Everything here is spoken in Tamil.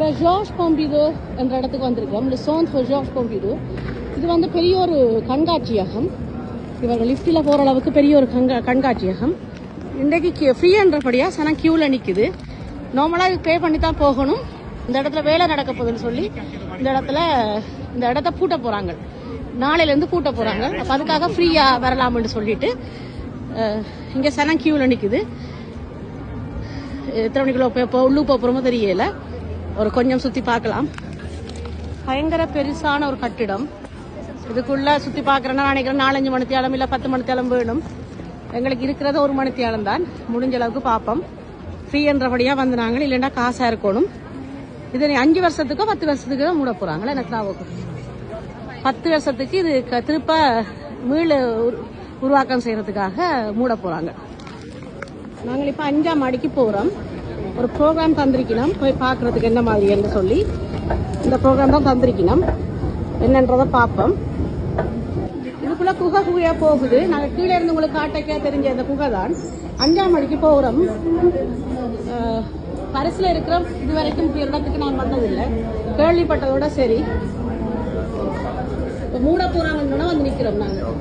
இப்போ ஜார்ஜ் பாம்பிடோ என்ற இடத்துக்கு வந்திருக்கோம். இந்த சோன் ஜார்ஜ் பாம்பிடோ இது வந்து பெரிய ஒரு கண்காட்சியகம். இவங்க லிஃப்டில் போகிற அளவுக்கு பெரிய ஒரு கண்காட்சியகம். இன்றைக்கு ஃப்ரீன்றபடியாக சனம் க்யூவில் நிற்குது. நார்மலாக பே பண்ணி தான் போகணும். இந்த இடத்துல வேலை நடக்க போகுதுன்னு சொல்லி இந்த இடத்த பூட்ட போகிறாங்க. நாளையிலேருந்து பூட்ட போகிறாங்க. அப்போ அதுக்காக ஃப்ரீயாக வரலாம்னு சொல்லிட்டு இங்கே சனம் க்யூவில் நிற்குது. எத்தனை மணிக்குள்ள இப்போ உள்ளு போகிறோமோ தெரியல. ஒரு கொஞ்சம் சுற்றி பார்க்கலாம். பயங்கர பெருசான ஒரு கட்டிடம். இதுக்குள்ள சுற்றி பார்க்குறேன்னா நினைக்கிறேன் 4-5 மணித்தியாலம் இல்லை 10 மணித்தியாலம் வேணும். எங்களுக்கு இருக்கிறது 1 மணித்தியாலம் தான். முடிஞ்ச அளவுக்கு பார்ப்போம். ஃப்ரீ என்றபடியாக வந்து நாங்கள் இல்லைன்னா காசாக இருக்கணும். இது 5 வருஷத்துக்கோ 10 வருஷத்துக்கு தான் மூட போகிறாங்களே. எனக்கு நான் 10 வருஷத்துக்கு இது திருப்ப மீள உருவாக்கம் செய்கிறதுக்காக மூட போகிறாங்க. நாங்கள் இப்போ 5ஆம் மாடிக்கு போகிறோம். ஒரு ப்ரோக்ராம் தந்திருக்கணும். போய் பார்க்குறதுக்கு என்ன மாதிரி என்று சொல்லி இந்த ப்ரோக்ராம் தான் தந்திருக்கணும். என்னன்றதை பார்ப்போம். இதுக்குள்ள குகையாக போகுது. நாங்கள் கீழே இருந்து உங்களுக்கு காட்டக்கே தெரிஞ்ச இந்த குகை தான். 5ஆம் மாடிக்கு போகிறோம். பரிசில் இருக்கிற இது வரைக்கும் இப்படி இடத்துக்கு நான் வந்ததில்லை. கேள்விப்பட்டதோட சரி. இப்போ மூட போகிறாங்கன்னு வந்து நிற்கிறோம் நாங்கள்.